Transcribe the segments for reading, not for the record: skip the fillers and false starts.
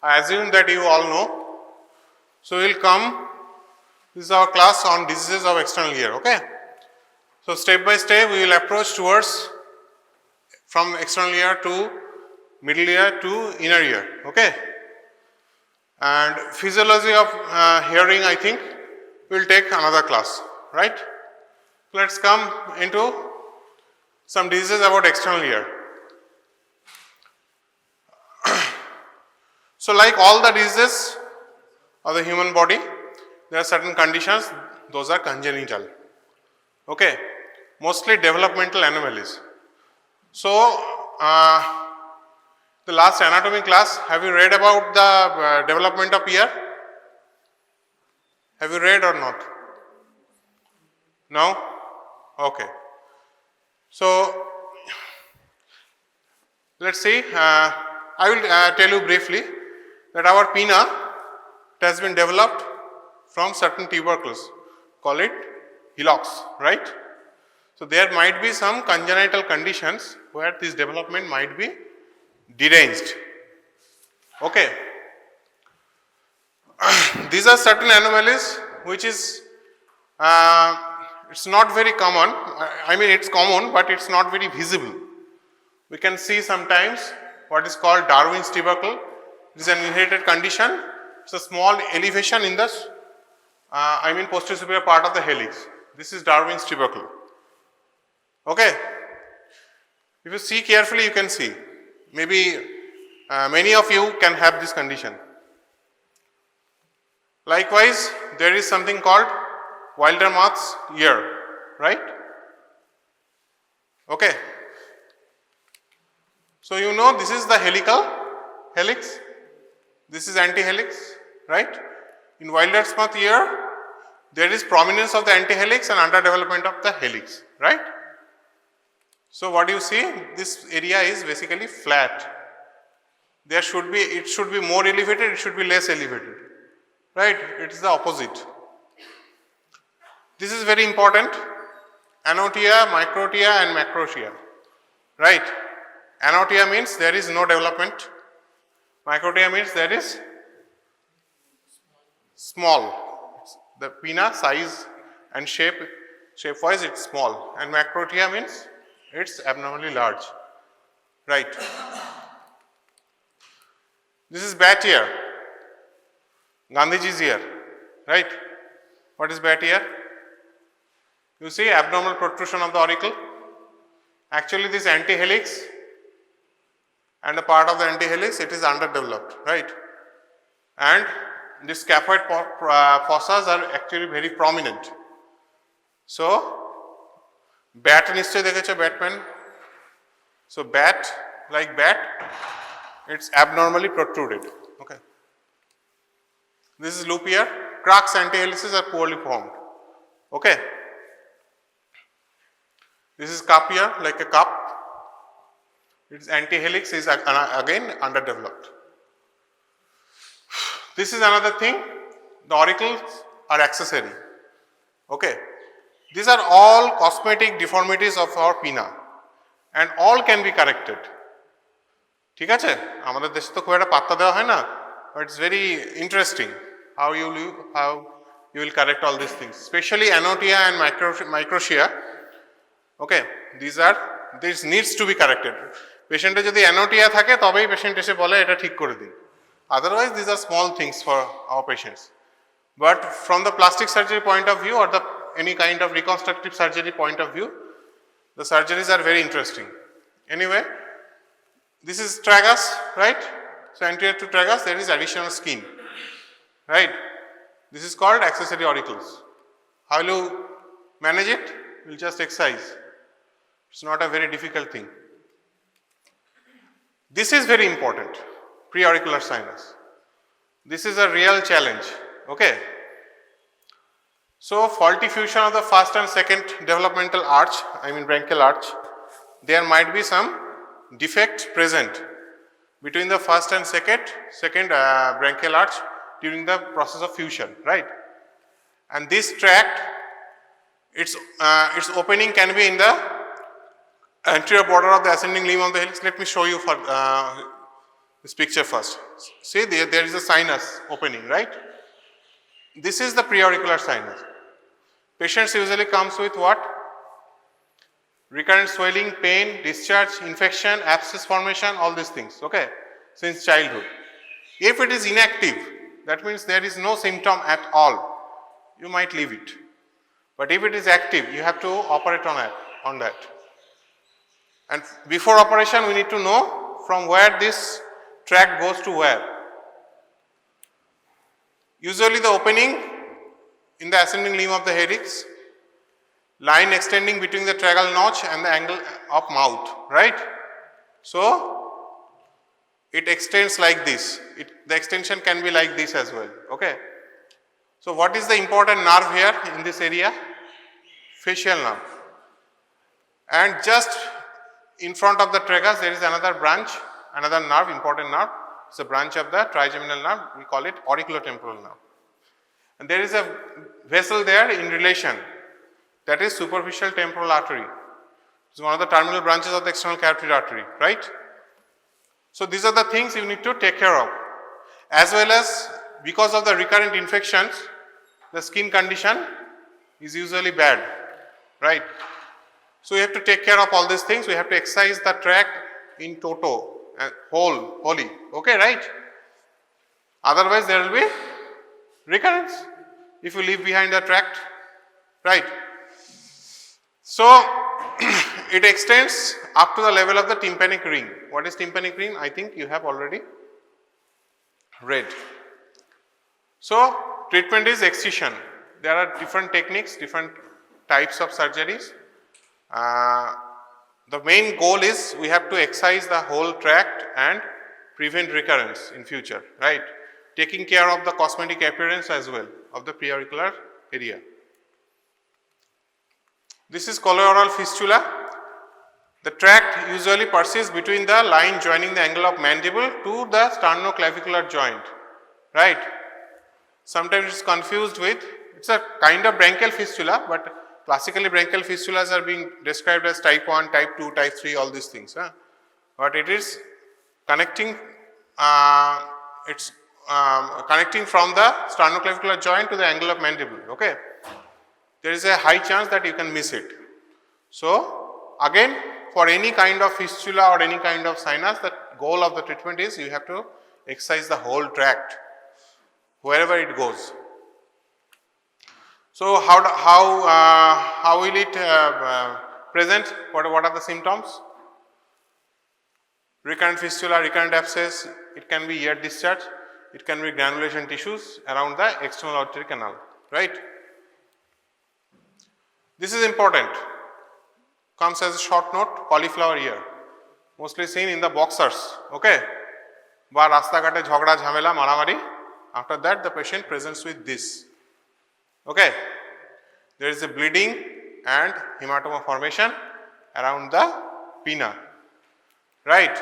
I assume that you all know. So we will come, this is our class on diseases of external ear, okay. So step by step we will approach towards from external ear to middle ear to inner ear, okay. And physiology of hearing, I think we will take another class, right. Let us come into some diseases about external ear. So like all the diseases of the human body, there are certain conditions, those are congenital, okay, mostly developmental anomalies. So the last anatomy class, have you read about the development of ear? Have you read or not? No? Okay. So let's see, I will tell you briefly that our pinna has been developed from certain tubercles, call it hillocks, right? So there might be some congenital conditions where this development might be deranged, okay. These are certain anomalies which is, it's not very common, I mean it's common but it's not very visible. We can see sometimes what is called Darwin's tubercle. It is an inherited condition. It's a small elevation in the posterior superior part of the helix. This is Darwin's tubercle. Okay. If you see carefully, you can see. Maybe many of you can have this condition. Likewise, there is something called Wildermuth's ear, right? Okay. So you know this is the helical helix. This is antihelix, right? In Wildermuth's ear, there is prominence of the antihelix and underdevelopment of the helix, right? So what you see, this area is basically flat. There should be, it should be more elevated, it should be less elevated, right? It is the opposite. This is very important. Anotia, Microtia and Macrotia, right? Anotia means there is no development. Microtia means there is small. The pinna size and shape wise it's small. And Macrotia means it's abnormally large, right? This is bat ear, Gandhiji's ear, right? What is bat ear? You see abnormal protrusion of the auricle. Actually this antihelix and a part of the antihelix, it is underdeveloped, right? And these scaphoid fossas are actually very prominent. So, bat nishtay dekhecho, batman. So, bat, like bat, it's abnormally protruded, okay. This is loop ear. Crux antihelices are poorly formed, okay. This is cup ear, like a cup. Its antihelix is again underdeveloped. This is another thing, the auricles are accessory, okay. These are all cosmetic deformities of our pinna and all can be corrected. ঠিক আছে, আমাদের দেশে তো খুব একটা পাত্তা দেওয়া হয় না, but it's very interesting how you will correct all these things, especially Anotia and Microtia, okay. This needs to be corrected. Patient যদি Anotia থাকে তবেই patient এসে বলে এটা ঠিক করে দিন. Otherwise, these are small things for our patients. But from the plastic surgery point of view or any kind of reconstructive surgery point of view, the surgeries are very interesting. Anyway, this is tragus, right? So anterior to tragus there is additional skin, right? This is called accessory auricles. How will you manage it? We'll just exercise. It's not a very difficult thing. This is very important. Preauricular sinus. This is a real challenge, okay. So faulty fusion of the first and second developmental arch, branchial arch, there might be some defect present between the first and second branchial arch during the process of fusion, right? And this tract, its opening can be in the anterior border of the ascending limb of the helix. Let me show you for this picture first. See, there is a sinus opening, right? This is the preauricular sinus. Patients usually comes with what? Recurrent swelling, pain, discharge, infection, abscess formation, all these things, okay, since childhood. If it is inactive, that means there is no symptom at all, you might leave it. But if it is active, you have to operate on that. And before operation, we need to know from where this tract goes to where. Usually the opening in the ascending limb of the helix, line extending between the tragal notch and the angle of mouth, right? So it extends like this. The extension can be like this as well, okay? So what is the important nerve here in this area? Facial nerve. And just in front of the tragus there is another branch, another nerve, important nerve. It's a branch of the trigeminal nerve, we call it auriculotemporal nerve. And there is a vessel there in relation, that is superficial temporal artery. It's one of the terminal branches of the external carotid artery, right? So these are the things you need to take care of. As well as because of the recurrent infections, the skin condition is usually bad, right? So you have to take care of all these things. We have to exercise the tract in toto, wholly, okay, right? Otherwise there will be recurrence if you leave behind the tract, right? So it extends up to the level of the tympanic ring. What is tympanic ring? I think you have already read. So treatment is excision. There are different techniques, different types of surgeries. The main goal is we have to excise the whole tract and prevent recurrence in future, right? Taking care of the cosmetic appearance as well of the preauricular area. This is colorectal fistula. The tract usually persists between the line joining the angle of mandible to the sternoclavicular joint, right? Sometimes it's confused with, it's a kind of branchial fistula, but classically branchial fistulas are being described as type 1, type 2, type 3, all these things. But it is connecting, connecting from the sternoclavicular joint to the angle of mandible, okay? There is a high chance that you can miss it. So again, for any kind of fistula or any kind of sinus, the goal of the treatment is you have to excise the whole tract, wherever it goes. So how will it present? What are the symptoms? Recurrent fistula, recurrent abscess, it can be ear discharge, it can be granulation tissues around the external auditory canal, right? This is important. Comes as a short note, cauliflower ear. Mostly seen in the boxers, okay? Ba rasta ghate jhogda jhamela maramari. After that the patient presents with this. Okay, there is a bleeding and hematoma formation around the pinna, right?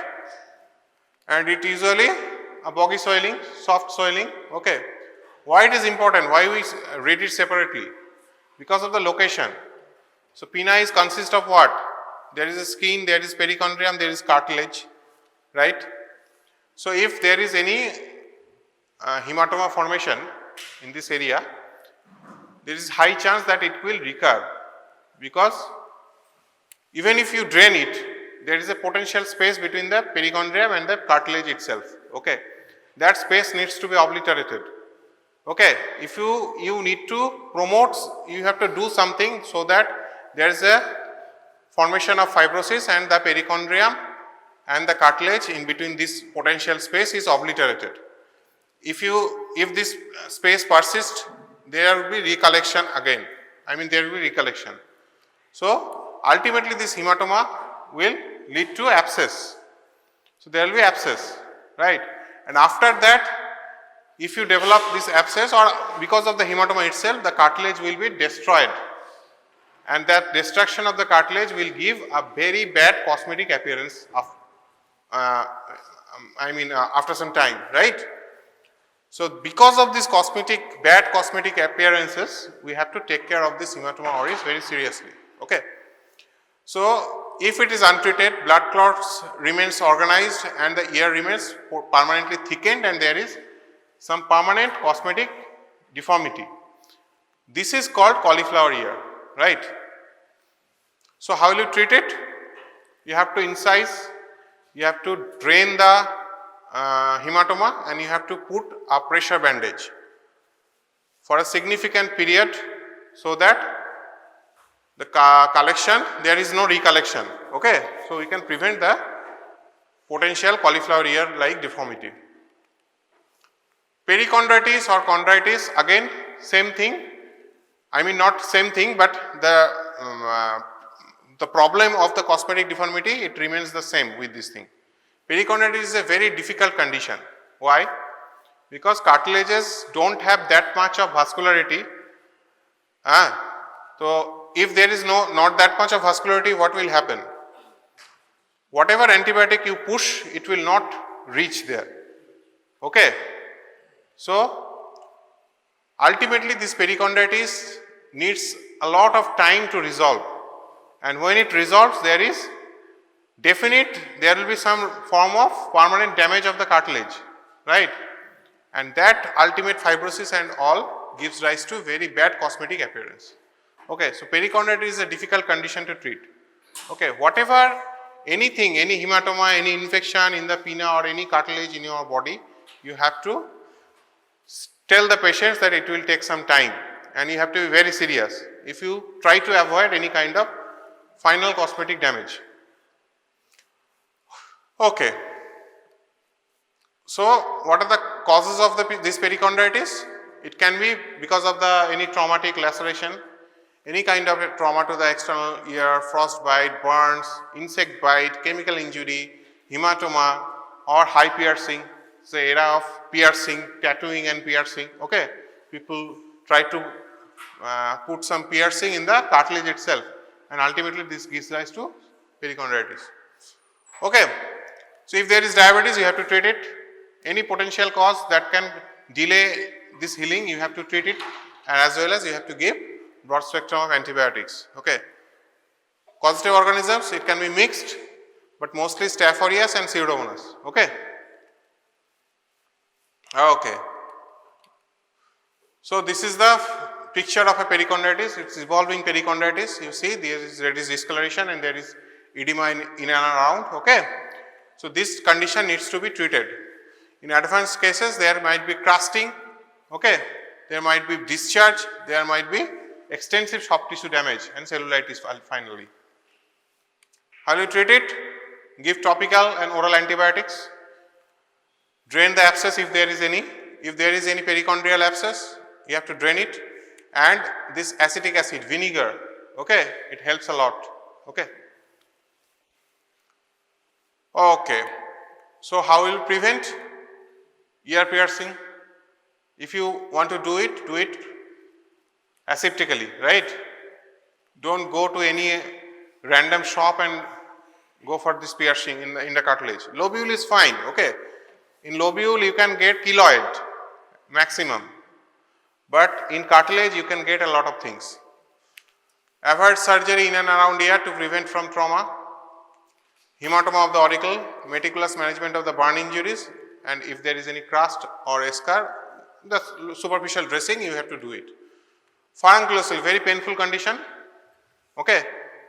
And it usually a boggy swelling, soft swelling, okay. Why it is important? Why we read it separately? Because of the location. So pinna is consist of what? There is a skin, there is perichondrium, there is cartilage, right? So if there is any hematoma formation in this area, there is high chance that it will recur, because even if you drain it, there is a potential space between the perichondrium and the cartilage itself, okay. That space needs to be obliterated, okay. If you need to promote, you have to do something so that there is a formation of fibrosis and the perichondrium and the cartilage in between this potential space is obliterated. If this space persists, there will be recollection again. There will be recollection. So ultimately this hematoma will lead to abscess. So there will be abscess, right? And after that, if you develop this abscess, or because of the hematoma itself, the cartilage will be destroyed. And that destruction of the cartilage will give a very bad cosmetic appearance of, after some time, right? So because of this bad cosmetic appearances, we have to take care of this hematoma auris very seriously, okay. So if it is untreated, blood clots remains organized and the ear remains permanently thickened and there is some permanent cosmetic deformity. This is called cauliflower ear, right? So how will you treat it? You have to incise, you have to drain the hematoma and you have to put a pressure bandage for a significant period so that the collection, there is no recollection, okay. So we can prevent the potential cauliflower ear like deformity. Perichondritis or chondritis, again same thing, I mean not same thing, but the problem of the cosmetic deformity, it remains the same with this thing. Perichondritis is a very difficult condition. Why? Because cartilages don't have that much of vascularity. So if there is not that much of vascularity, what will happen? Whatever antibiotic you push, it will not reach there. Okay. So ultimately this perichondritis needs a lot of time to resolve, and when it resolves, there will be some form of permanent damage of the cartilage, right? And that ultimate fibrosis and all gives rise to very bad cosmetic appearance. Okay, so perichondritis is a difficult condition to treat. Okay, whatever, anything, any hematoma, any infection in the pinna or any cartilage in your body, you have to tell the patients that it will take some time and you have to be very serious if you try to avoid any kind of final cosmetic damage. Okay. So what are the causes of this perichondritis? It can be because of any traumatic laceration, any kind of a trauma to the external ear, frostbite, burns, insect bite, chemical injury, hematoma or high piercing. So era of piercing, tattooing and piercing, okay. People try to put some piercing in the cartilage itself and ultimately this gives rise to perichondritis. Okay. So if there is diabetes, you have to treat it. Any potential cause that can delay this healing, you have to treat it, and as well as you have to give broad spectrum of antibiotics. Okay. Causative organisms, it can be mixed, but mostly Staph aureus and Pseudomonas. Okay. Okay. So this is the picture of a perichondritis. It's evolving perichondritis. You see there is discoloration and there is edema in and around. Okay. So this condition needs to be treated. In advanced cases, there might be crusting. Okay. There might be discharge. There might be extensive soft tissue damage and cellulitis finally. How do you treat it? Give topical and oral antibiotics. Drain the abscess if there is any. If there is any perichondrial abscess, you have to drain it. And this acetic acid, vinegar, okay, it helps a lot. Okay. Okay. So how will you prevent ear piercing? If you want to do it aseptically, right? Don't go to any random shop and go for this piercing in the cartilage. Lobule is fine, okay. In lobule you can get keloid maximum, but in cartilage you can get a lot of things. Avoid surgery in and around ear to prevent from trauma. Hematoma of the auricle, meticulous management of the burn injuries, and if there is any crust or scar, the superficial dressing you have to do it. Furunculosis, very painful condition. Okay,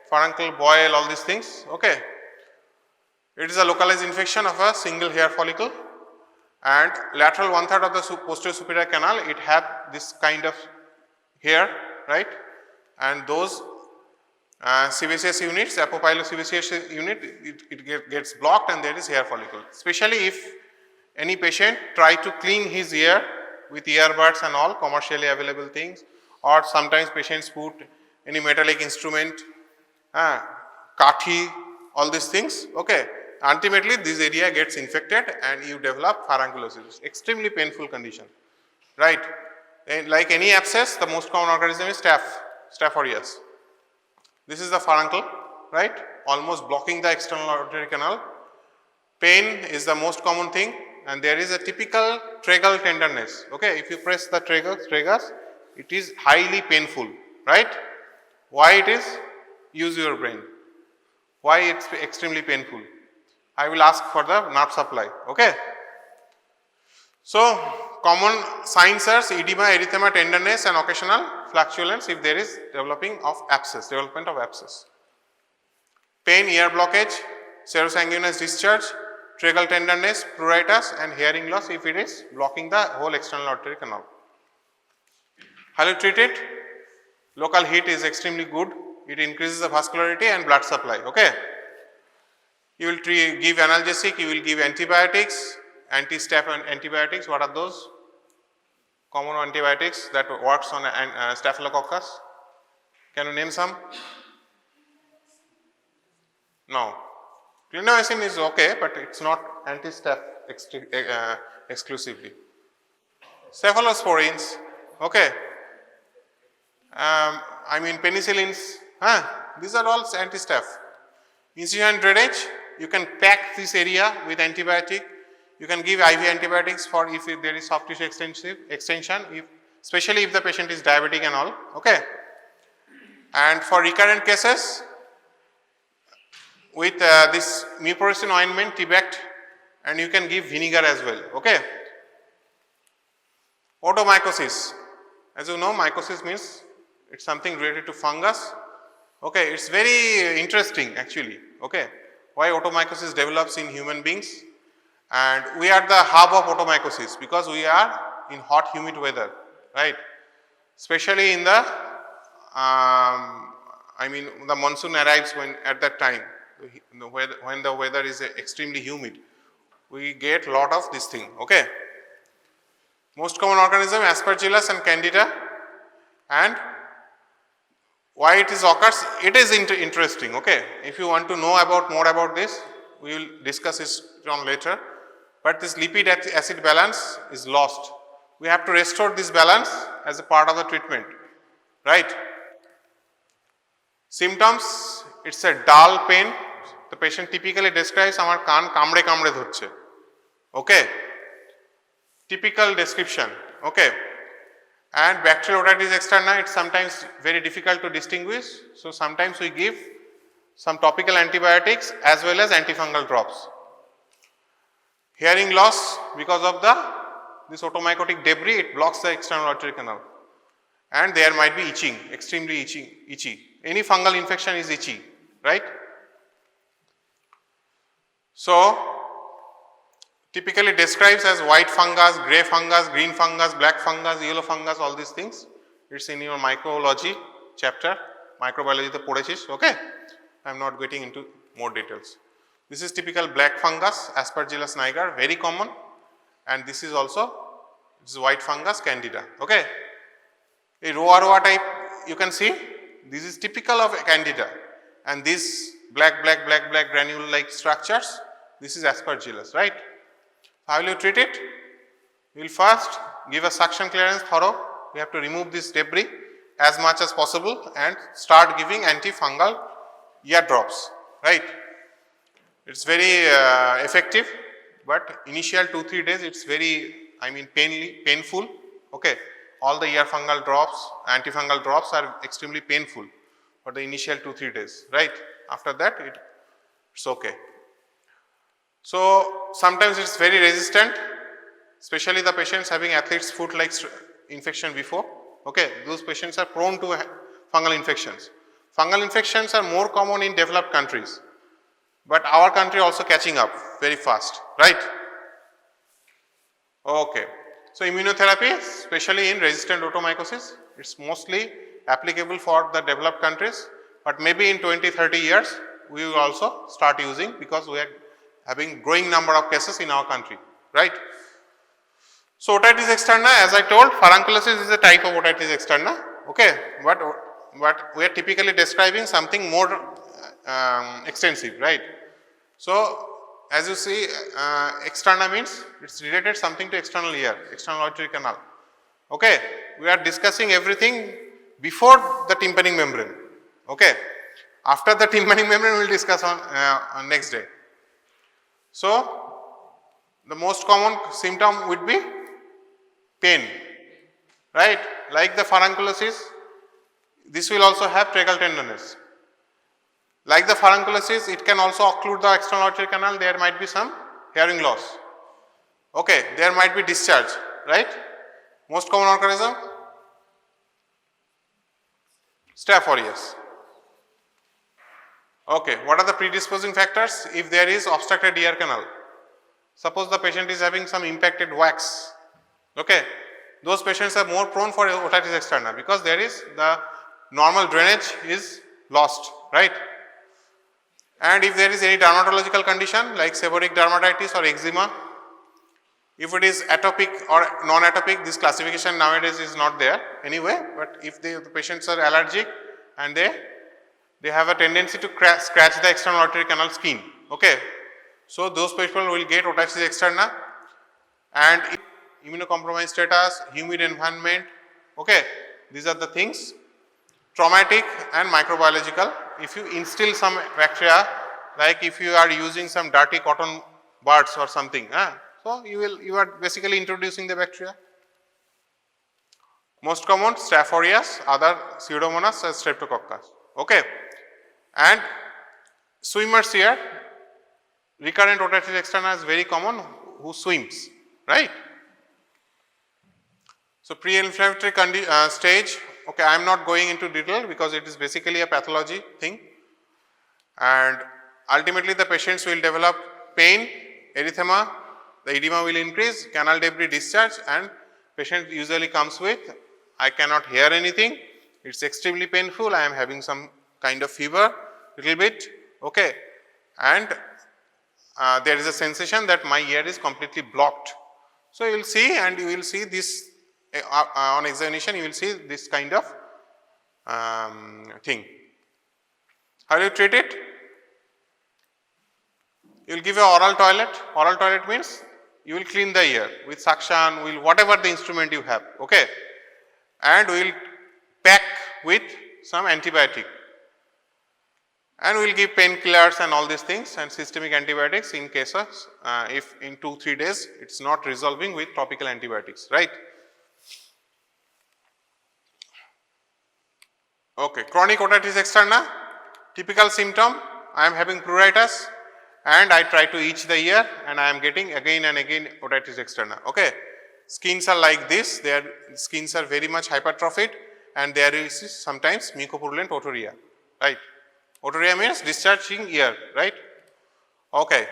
furuncle, boil, all these things. Okay, it is a localized infection of a single hair follicle, and lateral 1/3 of the posterior superior canal, it have this kind of hair, right? And those sebaceous units, apophylosebaceous unit, it gets blocked and there is hair follicle. Especially if any patient try to clean his ear with earbuds and all commercially available things, or sometimes patients put any metallic instrument, kathi, all these things, okay. Ultimately this area gets infected and you develop furunculosis, extremely painful condition, right. And like any abscess, the most common organism is Staph aureus. This is the furuncle, right, almost blocking the external auditory canal. Pain is the most common thing, and there is a typical tragal tenderness. Okay, if you press the tragus, it is highly painful, right? Why it is? Use your brain. Why it's extremely painful? I will ask for the nerve supply. Okay. So, common signs are edema, erythema, tenderness and occasional fluctuance if there is development of abscess. Pain, ear blockage, serosanguinous discharge, tragal tenderness, pruritus and hearing loss if it is blocking the whole external auditory canal. How you treat it? Local heat is extremely good. It increases the vascularity and blood supply. Okay. You will give analgesic, you will give antibiotics, anti-staph antibiotics. What are those? Common antibiotics that works on staphylococcus. Can you name some? No. Clindamycin is okay, but it's not anti-staph exclusively. Cephalosporins, okay. I mean penicillins, these are all anti-staph. Incision drainage, you can pack this area with antibiotic. You can give IV antibiotics for if there is soft tissue extension, especially if the patient is diabetic and all, okay. And for recurrent cases, with this mupirocin ointment, Tibact, and you can give vinegar as well, okay. Otomycosis, as you know, mycosis means it's something related to fungus, okay. It's very interesting actually, okay, why otomycosis develops in human beings, and we are the hub of otomycosis because we are in hot humid weather, right, especially in the the monsoon arrives when at that time. When the weather is extremely humid, we get lot of this thing, okay. Most common organism Aspergillus and Candida, and why it is occurs, it is interesting, okay. If you want to know more about this, we will discuss this on later, but this lipid acid balance is lost. We have to restore this balance as a part of the treatment, right. Symptoms, it's a dull pain. The patient typically describes amar kan kamre dhorche, okay, typical description, okay. And bacterial otitis externa, it's sometimes very difficult to distinguish, so sometimes we give some topical antibiotics as well as antifungal drops. Hearing loss because of this otomycotic debris, it blocks the external auditory canal, and there might be itching, extremely itchy. Any fungal infection is itchy, right. So, typically describes as white fungus, grey fungus, green fungus, black fungus, yellow fungus, all these things. It's in your microbiology chapter, microbiology the porechish, okay. I am not getting into more details. This is typical black fungus, Aspergillus niger, very common, and this is white fungus, Candida, okay. A roa type you can see, this is typical of Candida, and these black granule like structures, this is Aspergillus, right. How will you treat it? You will first give a suction clearance thorough. We have to remove this debris as much as possible and start giving antifungal ear drops, right. It's very effective, but initial 2-3 days it's very painful, okay. All the ear fungal drops, antifungal drops are extremely painful for the initial 2-3 days, right. After that it's okay. So, sometimes it's very resistant, especially the patients having athlete's foot like infection before, okay. Those patients are prone to fungal infections. Fungal infections are more common in developed countries, but our country also catching up very fast, right. Okay. So, immunotherapy, especially in resistant otomycosis, it's mostly applicable for the developed countries, but maybe in 20-30 years we will also start using because we are having growing number of cases in our country, right. So, otitis externa, as I told, Furunculosis is a type of otitis externa, okay, but we are typically describing something more extensive, right. So, as you see, externa means it's related something to external ear, external auditory canal, okay. We are discussing everything before the tympanic membrane, okay. After the tympanic membrane we will discuss on next day. So, the most common symptom would be pain, right. Like the furunculosis, this will also have tragal tenderness. Like the furunculosis, it can also occlude the external auditory canal. There might be some hearing loss. Okay, there might be discharge, right? Most common organism, Staph aureus. Okay, what are the predisposing factors? If there is obstructed ear canal, suppose the patient is having some impacted wax, okay, those patients are more prone for otitis externa because there is the normal drainage is lost, right? And if there is any dermatological condition like seborrheic dermatitis or eczema, if it is atopic or non-atopic, this classification nowadays is not there anyway, but if the patients are allergic and they have a tendency to scratch the external auditory canal skin, okay. So those people will get otitis externa. And immunocompromised status, humid environment, okay, these are the things. Traumatic and microbiological, if you instill some bacteria, like if you are using some dirty cotton buds or something, so you are basically introducing the bacteria. Most common Staph aureus, other Pseudomonas as Streptococcus, okay. And swimmers here, recurrent otitis externa is very common, who swims, right? So pre-inflammatory stage, okay, I am not going into detail because it is basically a pathology thing, and ultimately the patients will develop pain, erythema, the edema will increase, canal debris discharge, and patient usually comes with, I cannot hear anything, it's extremely painful, I am having some kind of fever, little bit, okay, and there is a sensation that my ear is completely blocked. So you will see, and you will see this on examination, you will see this kind of thing. How do you treat it? You will give a oral toilet. Oral toilet means you will clean the ear with suction, will whatever the instrument you have, okay, and we will pack with some antibiotic, and we will give painkillers and all these things and systemic antibiotics in cases if in 2-3 days it is not resolving with topical antibiotics, right. Okay, chronic otitis externa, typical symptom, I am having pruritus and I try to itch the ear and I am getting again and again otitis externa, okay. Skins are like this, their skins are very much hypertrophied and there is sometimes mucopurulent otorrhea, right. Otorrhea means discharging ear, right. Okay.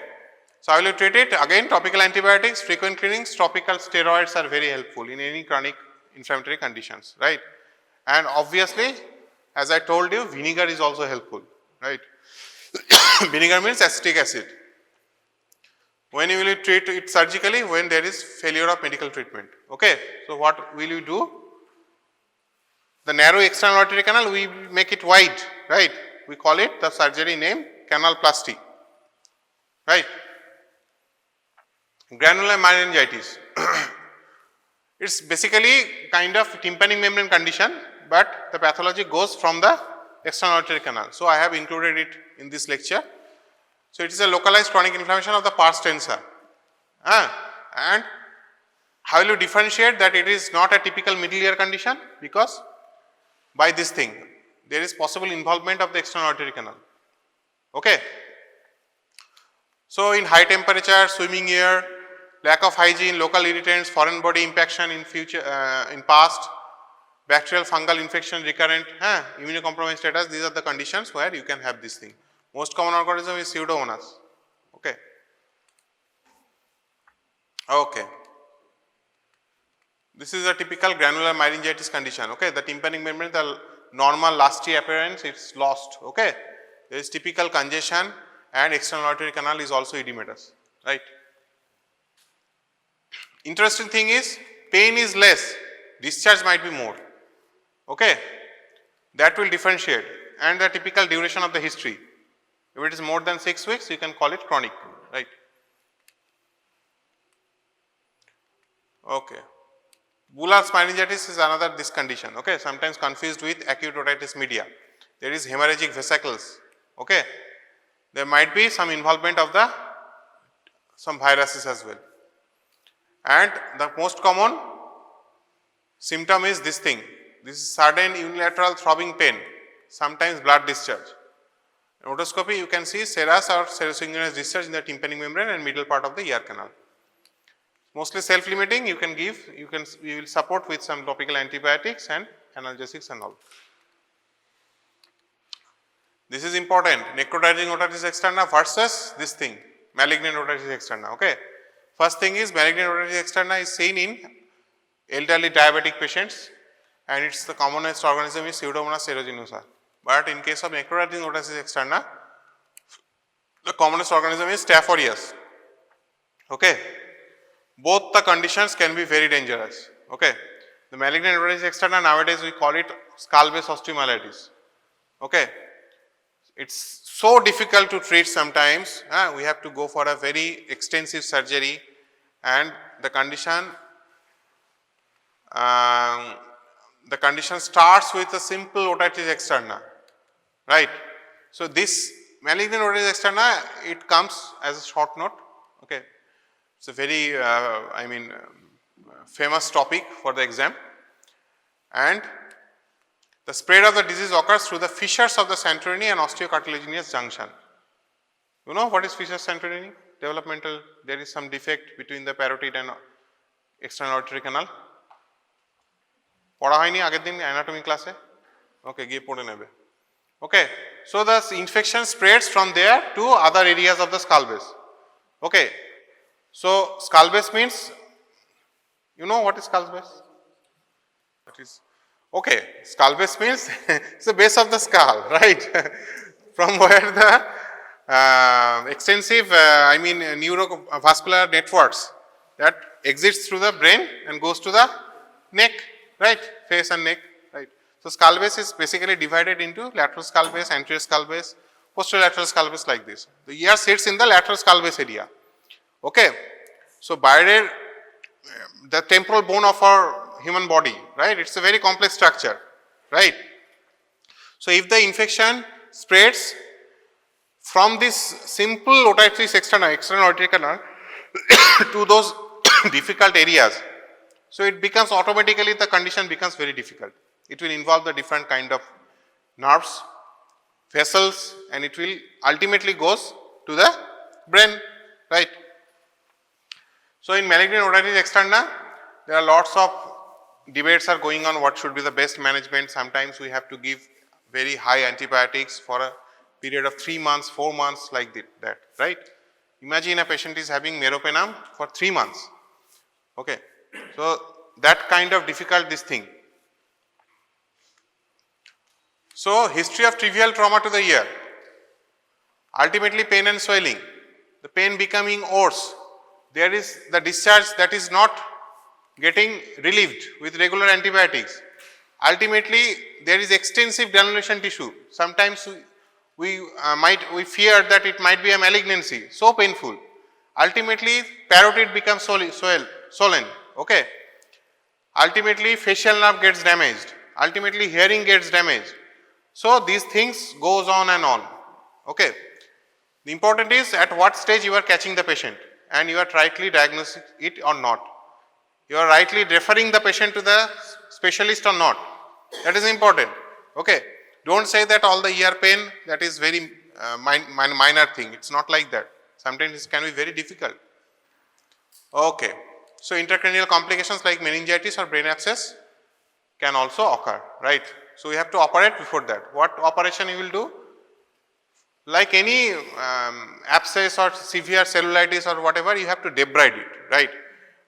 So, I will treat it again, topical antibiotics, frequent cleanings, topical steroids are very helpful in any chronic inflammatory conditions, right. And obviously, as I told you, vinegar is also helpful, right. Vinegar means acetic acid. When you will treat it surgically, when there is failure of medical treatment, okay. So, what will you do? The narrow external auditory canal, we make it wide, right. We call it the surgery name canalplasty, right. Granular meningitis. It is basically kind of tympanic membrane condition, but the pathology goes from the external auditory canal. So, I have included it in this lecture. So, it is a localized chronic inflammation of the pars tensa. And how will you differentiate that it is not a typical middle ear condition? Because by this thing, there is possible involvement of the external auditory canal. Okay. So, in high temperature, swimming ear, lack of hygiene, local irritants, foreign body impaction in future, in past, bacterial fungal infection recurrent, immunocompromised status, these are the conditions where you can have this thing. Most common organism is Pseudomonas. Okay. Okay. This is a typical granular meningitis condition. Okay. The tympanic membrane, the normal lusty appearance, it is lost. Okay. There is typical congestion and external auditory canal is also edematous. Right. Interesting thing is pain is less, discharge might be more. Okay. That will differentiate, and the typical duration of the history. If it is more than 6 weeks, you can call it chronic, right. Okay. Bullous meningitis is another this condition, okay, sometimes confused with acute otitis media. There is hemorrhagic vesicles, okay. There might be some involvement of the some viruses as well. And the most common symptom is this thing. This is sudden unilateral throbbing pain, sometimes blood discharge. In otoscopy, you can see serous or serosynchronous discharge in the tympanic membrane and middle part of the ear canal. Mostly self-limiting, you will support with some topical antibiotics and analgesics and all. This is important, necrotizing otitis externa versus this thing, malignant otitis externa, okay. First thing is malignant otitis externa is seen in elderly diabetic patients and it's the commonest organism is Pseudomonas aeruginosa. But in case of necrotizing otitis externa, the commonest organism is Staph aureus, okay. Both the conditions can be very dangerous, okay. The malignant otitis externa nowadays we call it skull base osteomyelitis, okay. It's so difficult to treat sometimes, we have to go for a very extensive surgery and the condition starts with a simple otitis externa, right. So, this malignant otitis externa, it comes as a short note, okay. It's a very famous topic for the exam, and the spread of the disease occurs through the fissures of the Santorini and osteocartilaginous junction. You know what is fissures Santorini? Developmental, there is some defect between the parotid and external auditory canal. পড়া হয়নি আগের দিন anatomy ক্লাসে? Okay, গিয়ে পড়ে নেবে. Okay, so the infection spreads from there to other areas of the skull base. Okay, so skull base means, you know what is skull base? That is, okay, skull base means it's the base of the skull, right? From where the extensive, neurovascular networks that exits through the brain and goes to the neck, right? Face and neck, right? So skull base is basically divided into lateral skull base, anterior skull base, posterolateral skull base like this. The ear sits in the lateral skull base area. Okay, so the temporal bone of our human body, right? It's a very complex structure, right? So if the infection spreads from this simple otitis externa, external auditory canal, to those difficult areas, so it becomes automatically the condition becomes very difficult. It will involve the different kind of nerves, vessels, and it will ultimately goes to the brain, right? So in malignant otitis externa, there are lots of debates are going on what should be the best management. Sometimes we have to give very high antibiotics for a period of 3 months, 4 months like that, right? Imagine a patient is having meropenem for 3 months, okay. So that kind of difficult this thing. So history of trivial trauma to the ear, ultimately pain and swelling, the pain becoming worse, there is the discharge that is not getting relieved with regular antibiotics. Ultimately, there is extensive granulation tissue. Sometimes we fear that it might be a malignancy, so painful. Ultimately, parotid becomes swollen, okay. Ultimately, facial nerve gets damaged. Ultimately, hearing gets damaged. So these things goes on and on, okay. The important is at what stage you are catching the patient and you are rightly diagnosing it or not. You are rightly referring the patient to the specialist or not. That is important, okay. Don't say that all the ear pain, that is very minor thing. It's not like that. Sometimes it can be very difficult. Okay, so intracranial complications like meningitis or brain abscess can also occur, right? So we have to operate before that. What operation you will do? Like any abscess or severe cellulitis or whatever, you have to debride it, right?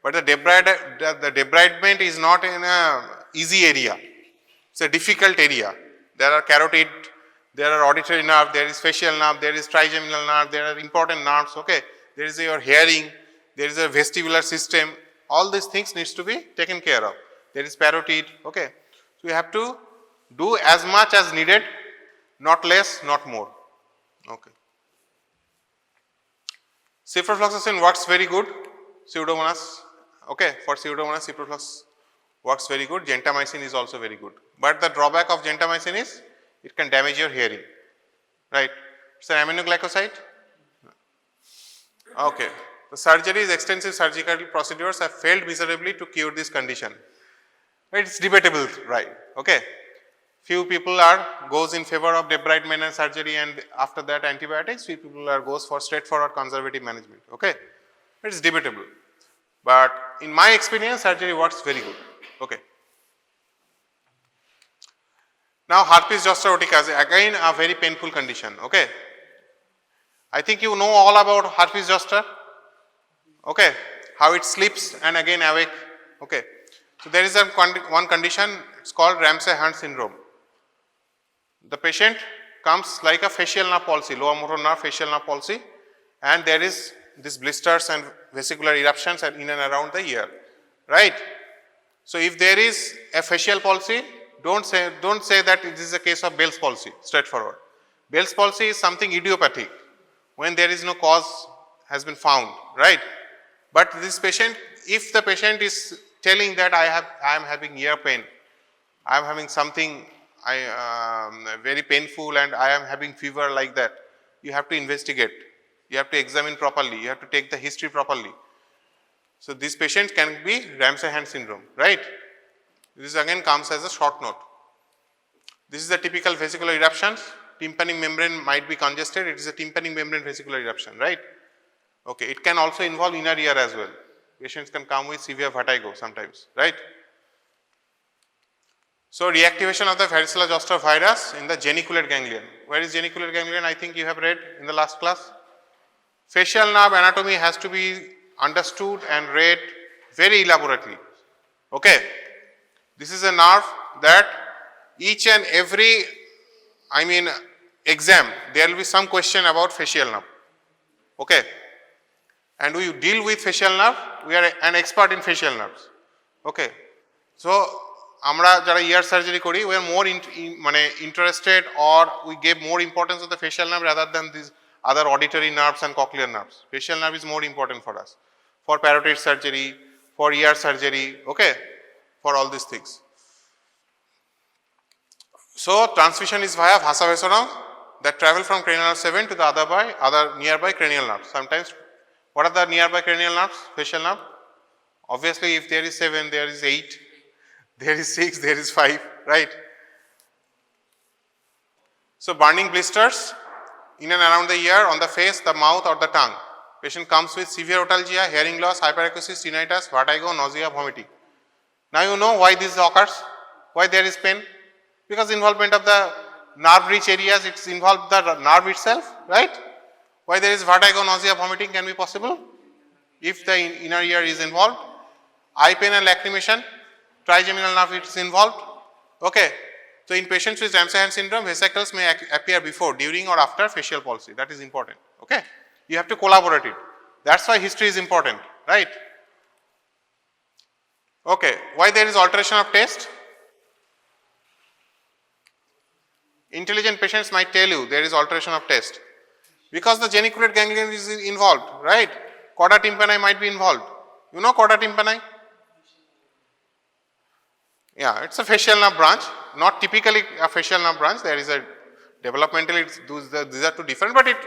But the debridement is not in a easy area. It's a difficult area. There are carotid, there are auditory nerve, there is facial nerve, there is trigeminal nerve, there are important nerves, okay. There is your hearing, there is a vestibular system. All these things needs to be taken care of. There is parotid, okay. So you have to do as much as needed, not less, not more, okay. Ciprofloxacin works very good. Pseudomonas, okay, for Pseudomonas ciprofloxacin works very good. Gentamicin is also very good. But the drawback of gentamicin is it can damage your hearing, right? It's an aminoglycoside. Okay. The surgeries, extensive surgical procedures have failed miserably to cure this condition. It's debatable, right? Okay. Few people goes in favor of debridement and surgery, and after that antibiotics. Few people goes for straightforward conservative management. Okay, it's debatable, but in my experience, surgery works very good. Okay. Now, herpes zoster urticus, again a very painful condition. Okay, I think you know all about herpes zoster. Okay, how it sleeps and again awake. Okay, so there is one condition. It's called Ramsay Hunt Syndrome. The patient comes like a facial nerve palsy, lower motor nerve facial nerve palsy, and there is these blisters and vesicular eruptions in and around the ear, right? So if there is a facial palsy, don't say that this is a case of Bell's palsy, straightforward. Bell's palsy is something idiopathic when there is no cause has been found, right? But this patient, if the patient is telling that I am having ear pain, I am having something very painful and I am having fever like that, you have to investigate, you have to examine properly, you have to take the history properly. So this patient can be Ramsay Hunt syndrome, right? This again comes as a short note. This is the typical vesicular eruptions. Tympanic membrane might be congested. It is a tympanic membrane vesicular eruption, right? Okay, it can also involve inner ear as well. Patients can come with severe vertigo sometimes, right? So reactivation of the varicella zoster virus in the geniculate ganglion. Where is geniculate ganglion? I think you have read in the last class. Facial nerve anatomy has to be understood and read very elaborately. Okay, this is a nerve that each and every, exam, there will be some question about facial nerve. Okay, and we deal with facial nerve. We are an expert in facial nerves. Okay, so আমরা যারা ear surgery করি, we are more interested, or we give more importance of the facial nerve rather than these other auditory nerves and cochlear nerves. Facial nerve is more important for us, for parotid surgery, for ear surgery, okay, for all these things. So transmission is via vasa vasorum that travel from cranial nerve 7 to the other nearby cranial nerves. Sometimes, what are the nearby cranial nerves? Facial nerve. Obviously, if there is 7, there is 8, there is 6, there is 5, right? So burning blisters in and around the ear, on the face, the mouth or the tongue. Patient comes with severe otalgia, hearing loss, hyperacusis, tinnitus, vertigo, nausea, vomiting. Now you know why this occurs, why there is pain. Because involvement of the nerve rich areas, it's involved the nerve itself, right? Why there is vertigo, nausea, vomiting can be possible if the inner ear is involved. Eye pain and lacrimation, trigeminal nerve is involved. Okay, so in patients with Ramsay Hunt syndrome, vesicles may appear before, during or after facial palsy. That is important. Okay, you have to collaborate it. That's why history is important, right? Okay, why there is alteration of taste? Intelligent patients might tell you there is alteration of taste because the geniculate ganglion is involved, right? Chorda tympani might be involved. You know chorda tympani? Yeah, it's a facial nerve branch, not typically a facial nerve branch. There is a developmentally, these are two different, but it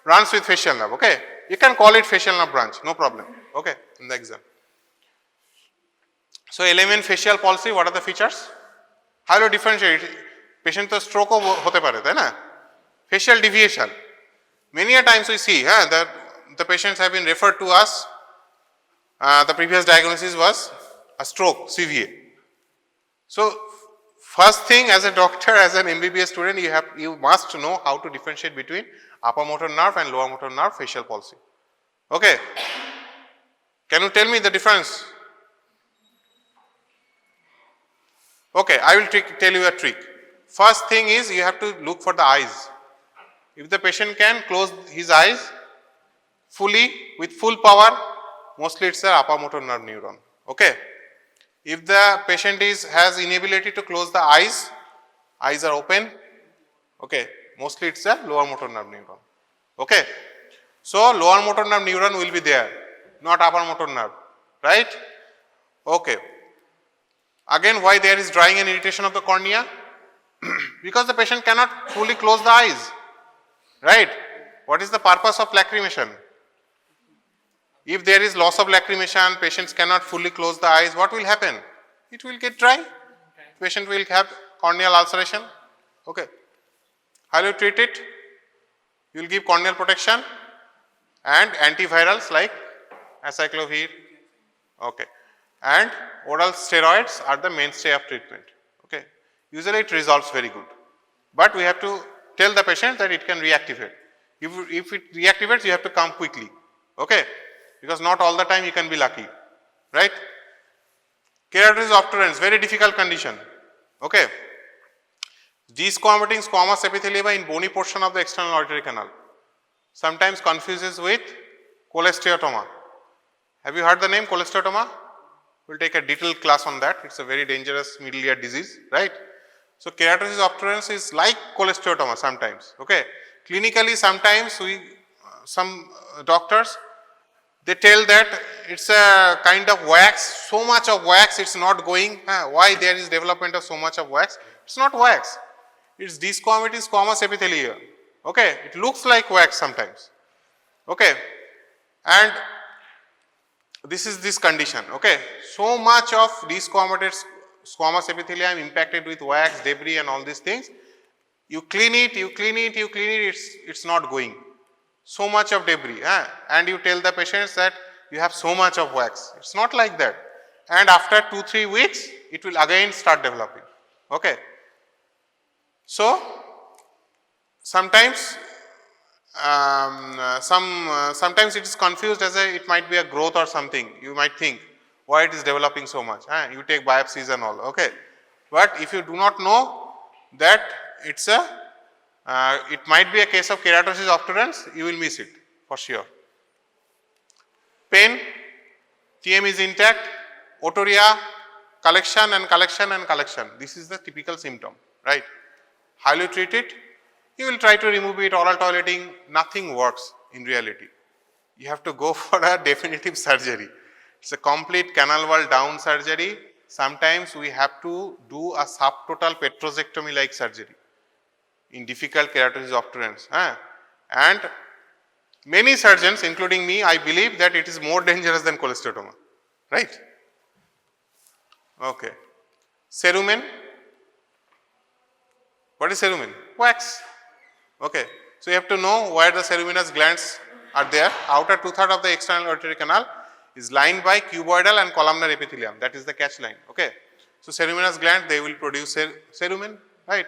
runs with facial nerve. Okay, you can call it facial nerve branch, no problem. Okay, in the exam. So LMN facial palsy, what are the features? How do you differentiate? Patient to stroke hote pare, tai na? Facial deviation. Many a times we see that the patients have been referred to us. The previous diagnosis was a stroke, CVA. So first thing, as a doctor, as an MBBS student, you must know how to differentiate between upper motor nerve and lower motor nerve facial palsy. Okay, can you tell me the difference? Okay, I will tell you a trick. First thing is you have to look for the eyes. If the patient can close his eyes fully with full power, mostly it's the upper motor nerve neuron. Okay. If the patient has inability to close the eyes are open, okay, mostly it's a lower motor nerve neuron. Okay. So lower motor nerve neuron will be there, not upper motor nerve, right? Okay. Again, why there is drying and irritation of the cornea? Because the patient cannot fully close the eyes, right? What is the purpose of lacrimation? If there is loss of lacrimation, patients cannot fully close the eyes, what will happen? It will get dry. Patient will have corneal ulceration. Okay. How will you treat it? You will give corneal protection and antivirals like acyclovir. Okay. And oral steroids are the mainstay of treatment. Okay. Usually it resolves very good. But we have to tell the patient that it can reactivate. If it reactivates, you have to come quickly. Okay. Because not all the time you can be lucky. Right. Keratosis obturans, very difficult condition. Okay. Desquamating squamous epithelioma in bony portion of the external auditory canal. Sometimes confuses with cholesteatoma. Have you heard the name cholesteatoma? We'll take a detailed class on that. It's a very dangerous middle ear disease, right? So keratosis obturans is like cholesteatoma sometimes. Okay. Clinically, sometimes some doctors, they tell that it's a kind of wax, so much of wax, it's not going. Why there is development of so much of wax? It's not wax. It's desquamating squamous epithelia. Okay. It looks like wax sometimes. Okay. And this is this condition. Okay. So much of desquamated squamous epithelium impacted with wax, debris and all these things. You clean it, it's not going. So much of debris, and you tell the patients that you have so much of wax. It's not like that. And after 2-3 weeks, it will again start developing. Okay. So, sometimes sometimes it is confused as it might be a growth or something. You might think why it is developing so much. You take biopsies and all. Okay. But if you do not know that it's it might be a case of keratosis obturans, you will miss it for sure. Pain, TM is intact, otorrhea, collection and collection and collection. This is the typical symptom, right? How will you treat it? You will try to remove it, oral toileting, nothing works in reality. You have to go for a definitive surgery. It's a complete canal wall down surgery. Sometimes we have to do a subtotal petrosectomy like surgery in difficult keratosis obturans. And many surgeons, including me, I believe that it is more dangerous than cholesteatoma, right? Okay. Cerumen. What is cerumen? Wax. Okay. So you have to know where the ceruminous glands are there. Outer 2/3 of the external auditory canal is lined by cuboidal and columnar epithelium. That is the catch line. Okay. So ceruminous gland, they will produce cerumen, right?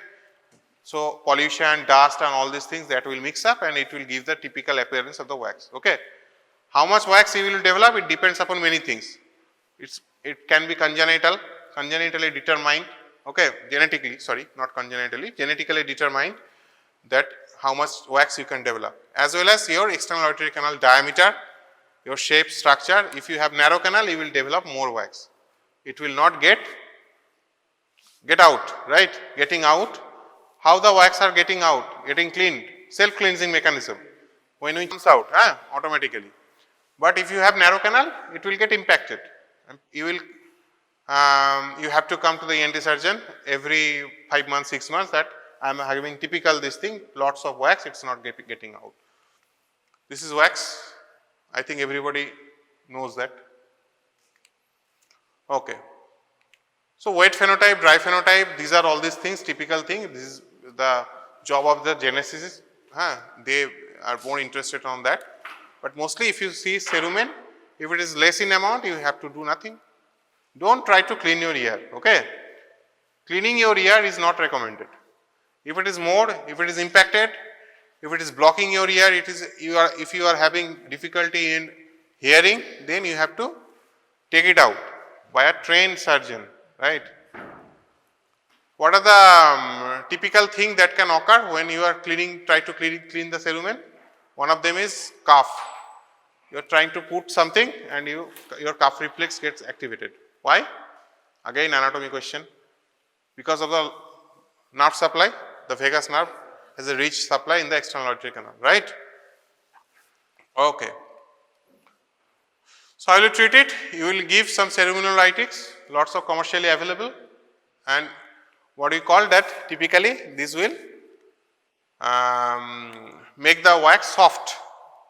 So pollution, dust and all these things that will mix up and it will give the typical appearance of the wax. Okay. How much wax you will develop? It depends upon many things. It can be congenitally determined. Okay, genetically, sorry, not congenitally, genetically determined that how much wax you can develop, as well as your external auditory canal diameter, your shape, structure. If you have narrow canal, you will develop more wax. It will not get out, right? Getting out. How the wax are getting out? Getting cleaned. Self-cleansing mechanism. When it comes out, automatically. But if you have narrow canal, it will get impacted. You will, you have to come to the ENT surgeon every 5 months, 6 months that I am having typical this thing, lots of wax, it's not getting out. This is wax. I think everybody knows that. Okay. So wet phenotype, dry phenotype, these are all these things, typical thing. This is the job of the geneticists. They are more interested on that. But mostly if you see cerumen, if it is less in amount, you have to do nothing. Don't try to clean your ear, okay? Cleaning your ear is not recommended. If it is more, if it is impacted, if it is blocking your ear, if you are having difficulty in hearing, then you have to take it out by a trained surgeon, right? What are the typical things that can occur when you are try to clean the cerumen? One of them is cough. You are trying to put something and your cough reflex gets activated. Why? Again, anatomy question. Because of the nerve supply, the vagus nerve has a rich supply in the external auditory canal, right? Okay. So, how will you treat it? You will give some ceruminolytics, lots of commercially available, and what we call that typically this will make the wax soft,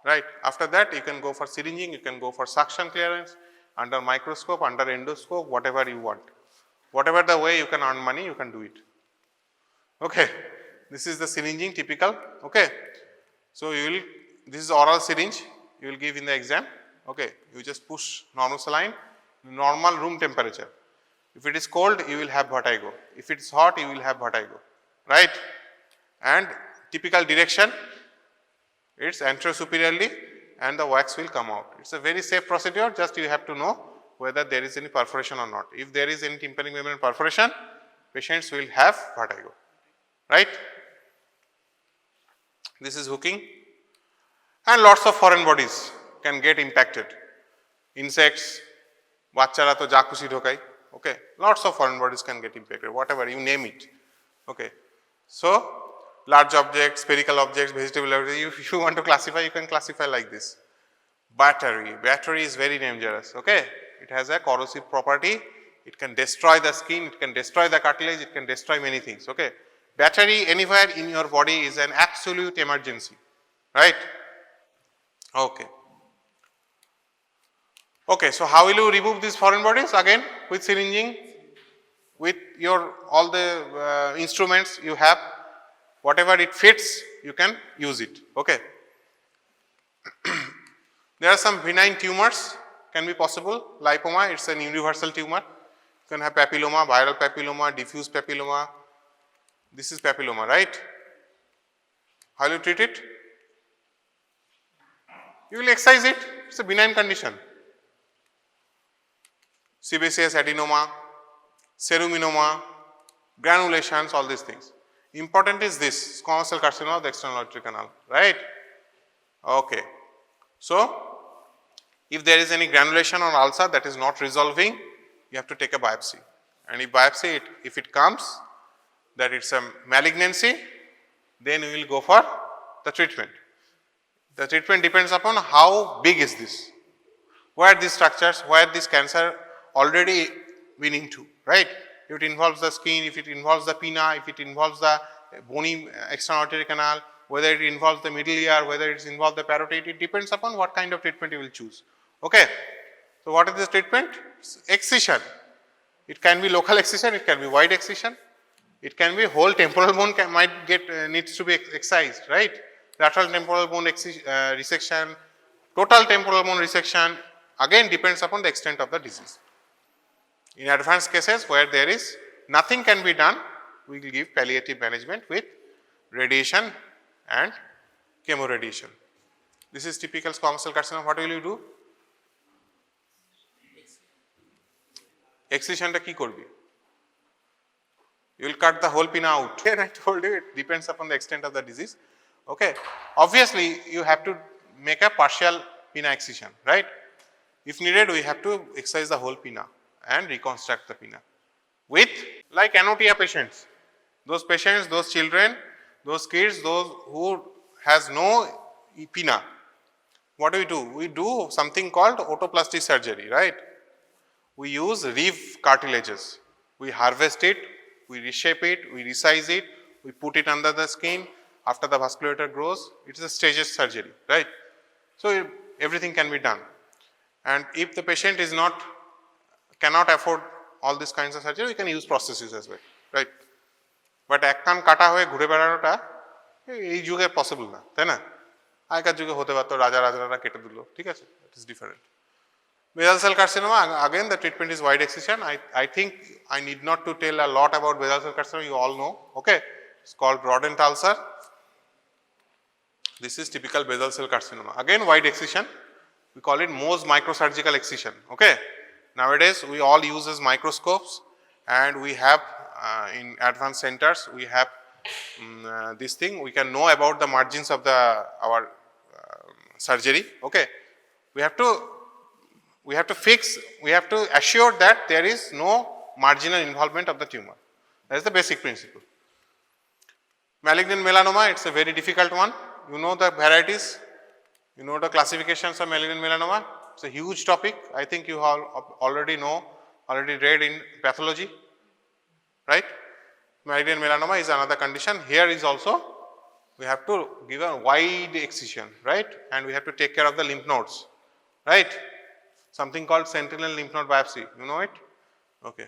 right? After that you can go for syringing, you can go for suction clearance, under microscope, under endoscope, whatever you want. Whatever the way you can earn money, you can do it. Okay, this is the syringing typical. Okay, so this is oral syringe you will give in the exam. Okay, you just push normal saline, normal room temperature. If it is cold, you will have vertigo. If it is hot, you will have vertigo, right? And typical direction, it's anterosuperiorly and the wax will come out. It's a very safe procedure, just you have to know whether there is any perforation or not. If there is any tympanic membrane perforation, patients will have vertigo, right? This is hooking, and lots of foreign bodies can get impacted. Insects, bachchara to ja khushi dhokai, okay, lots of foreign bodies can get impacted, whatever you name it, okay. So, large objects, spherical objects, vegetable objects, if you want to classify, you can classify like this. Battery is very dangerous, okay. It has a corrosive property, it can destroy the skin, it can destroy the cartilage, it can destroy many things, okay. Battery anywhere in your body is an absolute emergency, right? Okay. Okay, so how will you remove these foreign bodies? Again, with syringing, with your all the instruments you have, whatever it fits, you can use it, okay. There are some benign tumors can be possible. Lipoma, it's an universal tumor. You can have papilloma, viral papilloma, diffuse papilloma. This is papilloma, right? How will you treat it? You will excise it. It's a benign condition. Sebaceous adenoma, ceruminoma, granulations, all these things. Important is this, squamous cell carcinoma of the external auditory canal, right? Okay. So, if there is any granulation or ulcer that is not resolving, you have to take a biopsy. And if it comes that it's a malignancy, then we will go for the treatment. The treatment depends upon how big is this, where these structures, where this cancer already been into, right? If it involves the skin, if it involves the pinna, if it involves the bony external auditory canal, whether it involves the middle ear, whether it involves the parotid, it depends upon what kind of treatment you will choose. Okay. So, what is this treatment? Excision. It can be local excision, it can be wide excision, it can be whole temporal bone needs to be excised, right? Lateral temporal bone resection, total temporal bone resection, again depends upon the extent of the disease. In advanced cases where there is nothing can be done, we will give palliative management with radiation and chemoradiation. This is typical squamous cell carcinoma. What will you do? Excision ta ki korbi? You will cut the whole pinna out. And I told you it depends upon the extent of the disease. Okay. Obviously, you have to make a partial pinna excision, right? If needed, we have to excise the whole pinna and reconstruct the pinna. With like Anotia patients, those patients, those children, those kids, those who has no pinna, what do? We do something called otoplasty surgery, right? We use reef cartilages. We harvest it, we reshape it, we resize it, we put it under the skin. After the vasculature grows, it is a staged surgery, right? So, everything can be done. And if the patient is cannot afford all these kinds of surgery, we can use prosthesis as well, right? But এক কান কাটা হয়ে ঘুরে বেড়ানোটা এই যুগে possible না, তাই না? আগেকার যুগে হতে পারতো, রাজারা কেটে দিল, ঠিক আছে? It is different. Basal cell carcinoma, again the treatment is wide excision. I think I need not to tell a lot about basal cell carcinoma, you all know, okay? It's called rodent ulcer. This is typical basal cell carcinoma. Again wide excision, we call it Mohs microsurgical excision, okay? Nowadays we all use as microscopes, and we have in advanced centers, we have this thing, we can know about the margins of our surgery, okay? We have to assure that there is no marginal involvement of the tumor. That is the basic principle. Malignant melanoma, it's a very difficult one. You know the varieties, you know the classifications of malignant melanoma. It's a huge topic. I think you all already read in pathology, right? Malignant melanoma is another condition. Here is also, we have to give a wide excision, right? And we have to take care of the lymph nodes, right? Something called sentinel lymph node biopsy. You know it? Okay.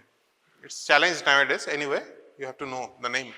It's challenged nowadays. Anyway, you have to know the name.